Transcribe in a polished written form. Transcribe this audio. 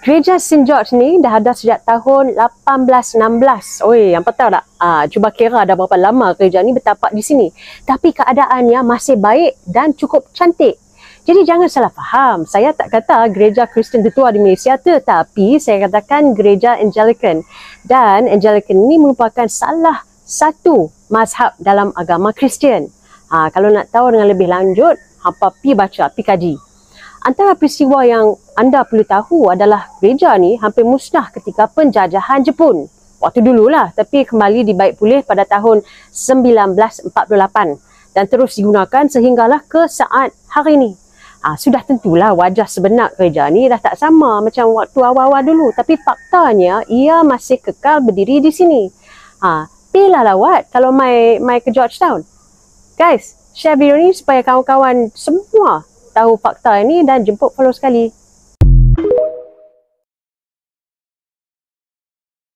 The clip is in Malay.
Gereja St. George ni dah ada sejak tahun 1816. Oi, hampa tahu tak? Cuba kira dah berapa lama gereja ni bertapak di sini. Tapi keadaannya masih baik dan cukup cantik. Jadi jangan salah faham. Saya tak kata gereja Kristen tertua di Malaysia, tetapi saya katakan gereja Anglican. Dan Anglican ni merupakan salah satu mazhab dalam agama Kristian. Kalau nak tahu dengan lebih lanjut, hampa pi baca, pi kaji. Antara peristiwa yang anda perlu tahu adalah gereja ni hampir musnah ketika penjajahan Jepun. Waktu dululah, tapi kembali dibaik pulih pada tahun 1948 dan terus digunakan sehinggalah ke saat hari ini. Sudah tentulah wajah sebenar gereja ni dah tak sama macam waktu awal-awal dulu, tapi faktanya ia masih kekal berdiri di sini. Pilah lawat kalau mai ke Georgetown. Guys, share video ni supaya kawan-kawan semua tahu fakta ini dan jemput follow sekali.